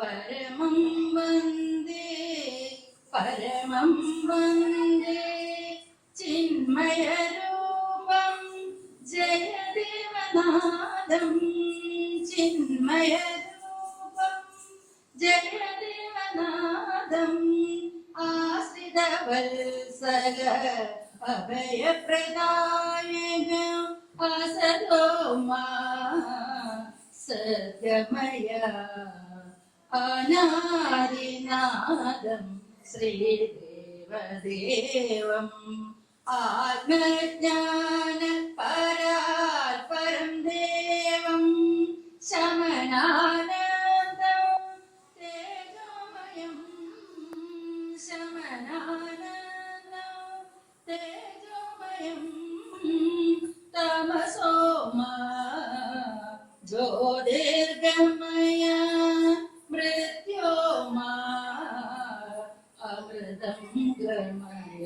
പരമം വന്ദേ പരമം വന്ദേ ചിന്മയരൂപം ജയദേവനാദം ചിന്മയരൂപം ജയദേവനാദം ആശ്രിതവത്സല അഭയപ്രദായക അസതോ മാ സത്യമയ അനാദിനാദം ശ്രീദേവദേവം ആത്മജ്ഞാന പരാത്പരം ദേവം ശമനാനന്ദം തേജോമയം ശമനാനന്ദം തേജോമയം തമസോമാ ജ്യോതിർഗമയ മൃത്യോമാ അമൃതം ഗമയ.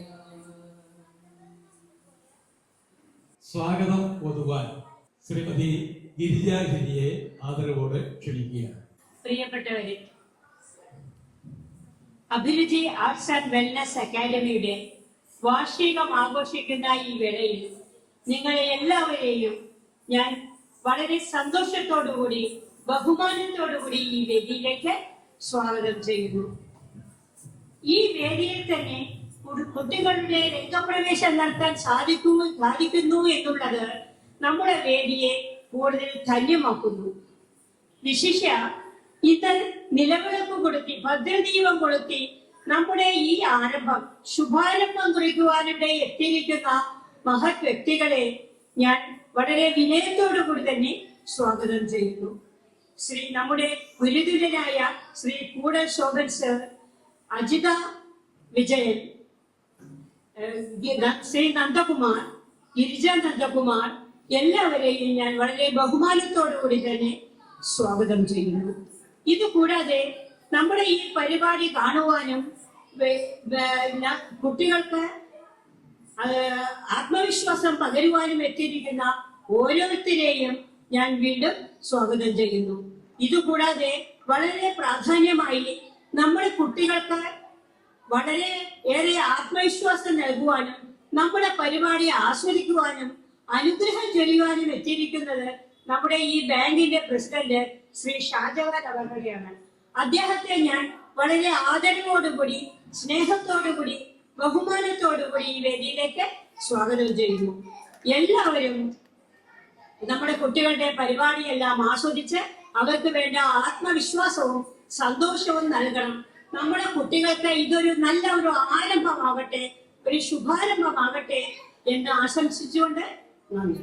സ്വാഗതം ഓതുവാൻ ശ്രീമതി ഗിരിജാഗിരിയെ ആദരവോടെ ക്ഷണിക്കുകയാണ്. പ്രിയപ്പെട്ടവരെ, അഭിരുചി ആർട്സ് ആൻഡ് വെൽനസ് അക്കാദമിയുടെ വാർഷികം ആഘോഷിക്കുന്ന ഈ വേളയിൽ നിങ്ങളെ എല്ലാവരെയും ഞാൻ വളരെ സന്തോഷത്തോടുകൂടി ബഹുമാനത്തോടുകൂടി ഈ വേദിയിലേക്ക് സ്വാഗതം ചെയ്യുന്നു. ഈ വേദിയിൽ തന്നെ കുട്ടികളുടെ രംഗപ്രവേശം നടത്താൻ സാധിക്കുന്നു എന്നുള്ളത് നമ്മുടെ വേദിയെ കൂടുതൽ ധന്യമാക്കുന്നു. വിശിഷ്യ ഇത് നിലവിളക്ക് കൊളുത്തി ഭദ്രദീപം കൊളുത്തി നമ്മുടെ ഈ ആരംഭം ശുഭാരംഭം കുറിക്കുവാനിവിടെ എത്തിയിരിക്കുന്ന മഹത് വ്യക്തികളെ ഞാൻ വളരെ വിനയത്തോടു കൂടി തന്നെ സ്വാഗതം ചെയ്യുന്നു. നമ്മുടെ ഗുരുതുല്യനായ ശ്രീ കൂടൽ ശോഭൻ സർ, അജിത വിജയൻ, ശ്രീ നന്ദകുമാർ, ഗിരിജ നന്ദകുമാർ, എല്ലാവരെയും ഞാൻ വളരെ ബഹുമാനത്തോടു കൂടി തന്നെ സ്വാഗതം ചെയ്യുന്നു. ഇതുകൂടാതെ നമ്മുടെ ഈ പരിപാടി കാണുവാനും കുട്ടികൾക്ക് ആത്മവിശ്വാസം പകരുവാനും എത്തിയിരിക്കുന്ന ഓരോരുത്തരെയും ഞാൻ വീണ്ടും സ്വാഗതം ചെയ്യുന്നു. ഇതുകൂടാതെ വളരെ പ്രാധാന്യമായി നമ്മുടെ കുട്ടികൾക്ക് വളരെ ഏറെ ആത്മവിശ്വാസം നൽകുവാനും നമ്മുടെ പരിപാടി ആസ്വദിക്കുവാനും അനുഗ്രഹം ചൊരിയുവാനും എത്തിയിരിക്കുന്നത് നമ്മുടെ ഈ ബാങ്കിന്റെ പ്രസിഡന്റ് ശ്രീ ഷാജഹാൻ അവർയാണ്. അദ്ദേഹത്തെ ഞാൻ വളരെ ആദരവോടുകൂടി സ്നേഹത്തോടുകൂടി ബഹുമാനത്തോടുകൂടി ഈ വേദിയിലേക്ക് സ്വാഗതം ചെയ്യുന്നു. എല്ലാവരും നമ്മുടെ കുട്ടികളുടെ പരിപാടിയെല്ലാം ആസ്വദിച്ച് അവർക്ക് വേണ്ട ആത്മവിശ്വാസവും സന്തോഷവും നൽകണം. നമ്മുടെ കുട്ടികൾക്ക് ഇതൊരു നല്ല ഒരു ആരംഭമാകട്ടെ, ഒരു ശുഭാരംഭമാകട്ടെ എന്ന് ആശംസിച്ചുകൊണ്ട് നന്ദി.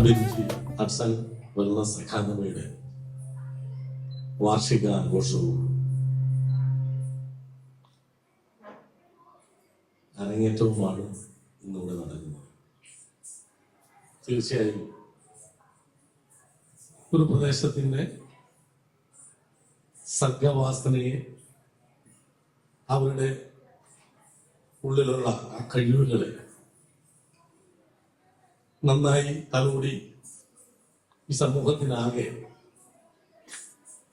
അഭിരുചി ആർട്സ് ആൻഡ് വെൽനസ് അക്കാദമിയുടെ വാർഷിക ആഘോഷവും അരങ്ങേറ്റവുമാണ് ഇന്നിവിടെ നടക്കുന്നത്. തീർച്ചയായും ഒരു പ്രദേശത്തിൻ്റെ സർഗവാസനയെ അവരുടെ ഉള്ളിലുള്ള ആ കഴിവുകളെ നന്നായി തലോടി ഈ സമൂഹത്തിനാകെ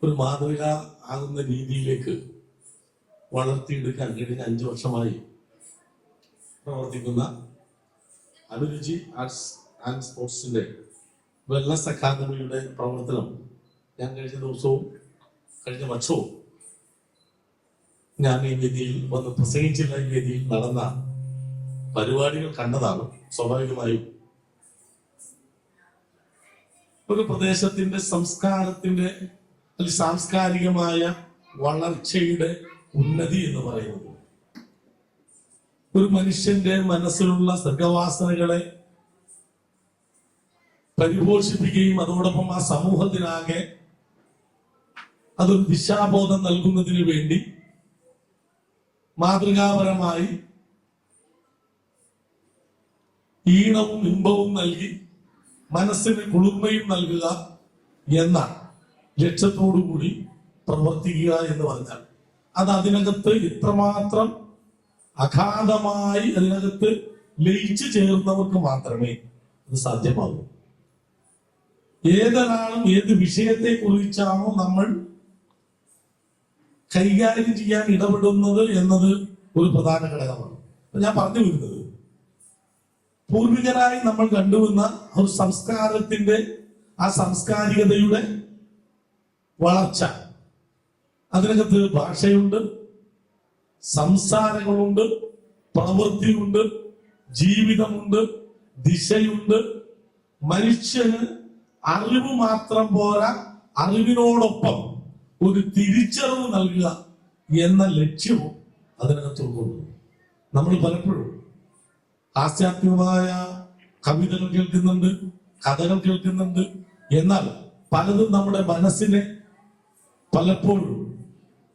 ഒരു മാതൃക ആകുന്ന രീതിയിലേക്ക് വളർത്തിയെടുക്കാൻ കഴിഞ്ഞ 5 വർഷമായി പ്രവർത്തിക്കുന്ന അഭിരുചി ആർട്സ് ആൻഡ് സ്പോർട്സിന്റെ വെൽനസ് അക്കാദമിയുടെ പ്രവർത്തനം ഞാൻ കഴിഞ്ഞ ദിവസവും കഴിഞ്ഞ വർഷവും ഞാൻ ഈ വേദിയിൽ വന്ന് പ്രസംഗിച്ചില്ല. ഈ വേദിയിൽ നടന്ന പരിപാടികൾ കണ്ടതാണ്. സ്വാഭാവികമായും ഒരു പ്രദേശത്തിന്റെ സംസ്കാരത്തിന്റെ സാംസ്കാരികമായ വളർച്ചയുടെ ഉന്നതി എന്ന് പറയുന്നത് ഒരു മനുഷ്യന്റെ മനസ്സിലുള്ള സർഗവാസനകളെ പരിപോഷിപ്പിക്കുകയും അതോടൊപ്പം ആ സമൂഹത്തിനാകെ അതൊരു ദിശാബോധം നൽകുന്നതിന് വേണ്ടി മാതൃകാപരമായി ഈണവും ഇമ്പവും നൽകി മനസ്സിന് കുളിർമയും നൽകുക എന്ന ലക്ഷ്യത്തോടു കൂടി പ്രവർത്തിക്കുക എന്ന് പറഞ്ഞാൽ അത് അതിനകത്ത് ഇത്രമാത്രം അഗാധമായി അതിനകത്ത് ലയിച്ചു ചേർന്നവർക്ക് മാത്രമേ അത് സാധ്യമാകൂ. ഏതൊരാളും ഏത് വിഷയത്തെ കുറിച്ചാണോ നമ്മൾ കൈകാര്യം ചെയ്യാൻ ഇടപെടുന്നത് എന്നത് ഒരു പ്രധാന ഘടകമാണ്. ഞാൻ പറഞ്ഞു വരുന്നത്, പൂർവികരായി നമ്മൾ കണ്ടുവന്ന ഒരു സംസ്കാരത്തിന്റെ ആ സാംസ്കാരികതയുടെ വളർച്ച, അതിനകത്ത് ഭാഷയുണ്ട്, സംസാരങ്ങളുണ്ട്, പ്രവൃത്തിയുണ്ട്, ജീവിതമുണ്ട്, ദിശയുണ്ട്. മനുഷ്യന് അറിവ് മാത്രം പോരാ, അറിവിനോടൊപ്പം ഒരു തിരിച്ചറിവ് നൽകുക എന്ന ലക്ഷ്യവും അതിനകത്ത് ഉൾക്കൊള്ളുന്നു. നമ്മൾ പലപ്പോഴും ഹാസ്യാത്മകമായ കവിതകൾ കേൾക്കുന്നുണ്ട്, കഥകൾ കേൾക്കുന്നുണ്ട്. എന്നാൽ പലതും നമ്മുടെ മനസ്സിനെ പലപ്പോഴും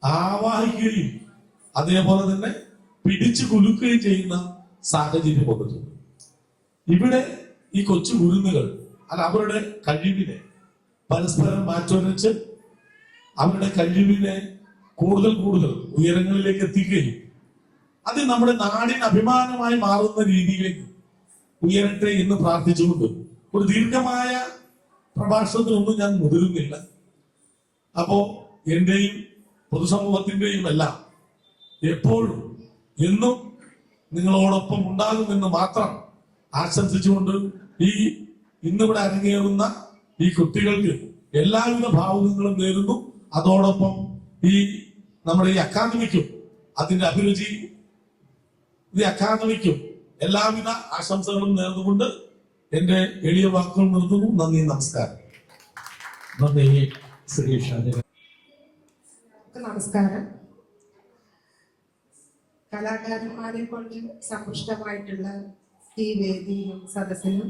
ആവാഹിക്കുകയും അതേപോലെ തന്നെ പിടിച്ചു കുലുക്കുകയും ചെയ്യുന്ന സാഹചര്യം വന്നിട്ടുണ്ട്. ഇവിടെ ഈ കൊച്ചു കുരുന്നുകൾ അവരുടെ കഴിവിനെ പരസ്പരം മാറ്റുരച്ച് അവരുടെ കഴിവിനെ കൂടുതൽ കൂടുതൽ ഉയരങ്ങളിലേക്ക് എത്തിക്കുകയും അത് നമ്മുടെ നാടിന് അഭിമാനമായി മാറുന്ന രീതിയിലേക്ക് ഉയരട്ടെ എന്ന് പ്രാർത്ഥിച്ചുകൊണ്ട് ഒരു ദീർഘമായ പ്രഭാഷണത്തിനൊന്നും ഞാൻ മുതിരുന്നില്ല. അപ്പോ എന്റെയും പൊതുസമൂഹത്തിന്റെയും എല്ലാം എപ്പോഴും എന്നും നിങ്ങളോടൊപ്പം ഉണ്ടാകുമെന്ന് മാത്രം ആശംസിച്ചുകൊണ്ട് ഈ ഇന്നിവിടെ അരങ്ങേറുന്ന ഈ കുട്ടികൾക്ക് എല്ലാവിധ ഭാവുകങ്ങളും നേരുന്നു. അതോടൊപ്പം ഈ നമ്മുടെ ഈ അക്കാദമിക്കും അതിന്റെ അഭിരുചി ഈ അക്കാദമിക്കും എല്ലാവിധ ആശംസകളും നേർന്നുകൊണ്ട് എന്റെ എളിയ വാക്കുകൾ നിർത്തുന്നു. നന്ദി, നമസ്കാരം. നന്ദി ശ്രീ ഷാജഹാൻ. നമസ്കാരം. കലാകാരന്മാരെ കൊണ്ട് സമ്പുഷ്ടമായിട്ടുള്ള ഈ വേദിയിലും സദസ്സിലും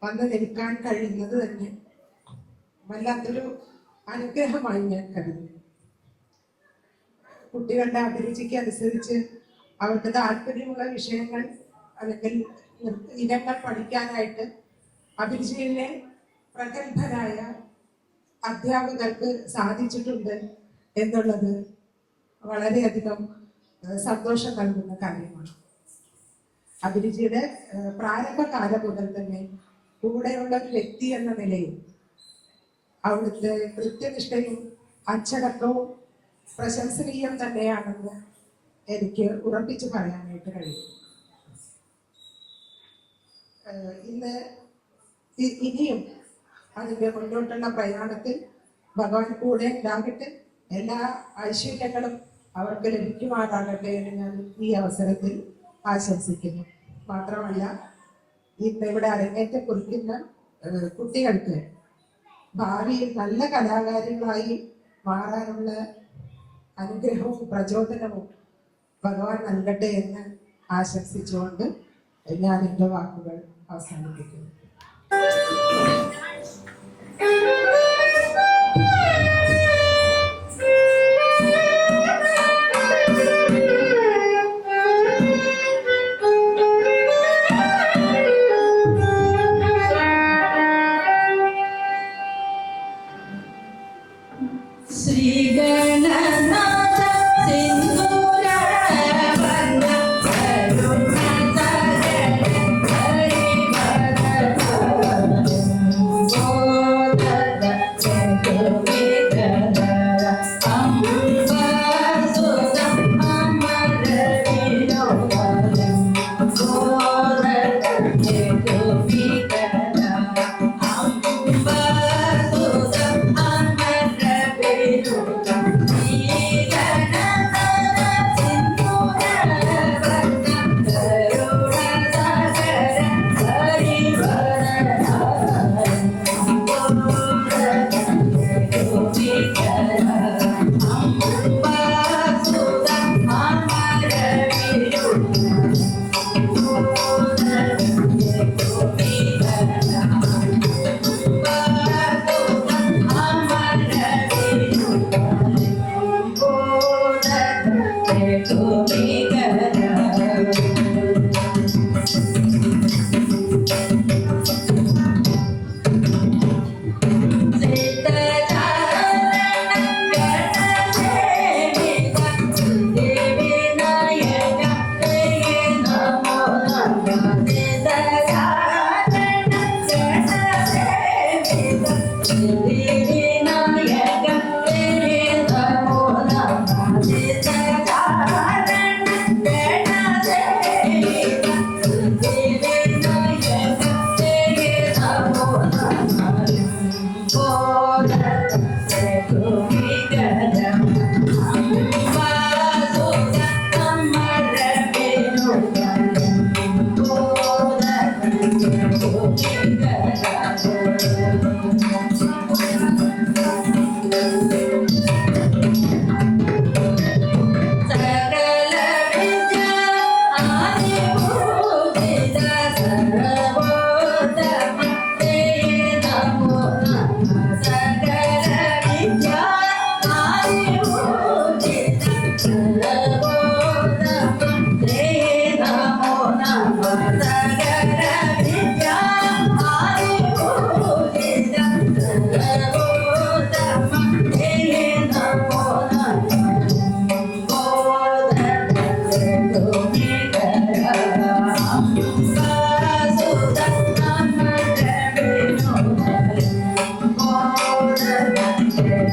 വന്ന് നിൽക്കാൻ കഴിയുന്നത് തന്നെ വല്ലാത്തൊരു അനുഗ്രഹമായി ഞാൻ കരുതുന്നു. കുട്ടികളുടെ അഭിരുചിക്ക് അനുസരിച്ച് അവർക്ക് താല്പര്യമുള്ള വിഷയങ്ങൾ അല്ലെങ്കിൽ ഇനങ്ങൾ പഠിക്കാനായിട്ട് അഭിരുചിയിലെ പ്രഗത്ഭരായ അധ്യാപകർക്ക് സാധിച്ചിട്ടുണ്ട് എന്നുള്ളത് വളരെയധികം സന്തോഷം നൽകുന്ന കാര്യമാണ്. അഭിരുചിയുടെ പ്രാരംഭകാലം മുതൽ തന്നെ കൂടെയുള്ള ഒരു വ്യക്തി എന്ന നിലയിൽ അവിടുത്തെ കൃത്യനിഷ്ഠയും അച്ചടക്കവും പ്രശംസനീയം തന്നെയാണെന്ന് എനിക്ക് ഉറപ്പിച്ചു പറയാനായിട്ട് കഴിയും. ഇന്ന് ഇനിയും അതിൻ്റെ മുന്നോട്ടുള്ള പ്രയാണത്തിൽ ഭഗവാൻ കൂടെ ഉണ്ടാകട്ടെ, എല്ലാ ഐശ്വര്യങ്ങളും അവർക്ക് ലഭിക്കുമാറാകട്ടെ എന്ന് ഞാൻ ഈ അവസരത്തിൽ ആശംസിക്കുന്നു. മാത്രമല്ല, ഇന്ന് ഇവിടെ അരങ്ങേറ്റം കുറിക്കുന്ന കുട്ടികൾക്ക് ഭാവിയിൽ നല്ല കലാകാരികളായി മാറാനുള്ള അനുഗ്രഹവും പ്രചോദനവും ഭഗവാൻ നൽകട്ടെ എന്ന് ആശംസിച്ചുകൊണ്ട് ഞാൻ എൻ്റെ വാക്കുകൾ അവസാനിപ്പിക്കുന്നു. ശ്രീഗണനാഥ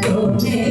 Oh,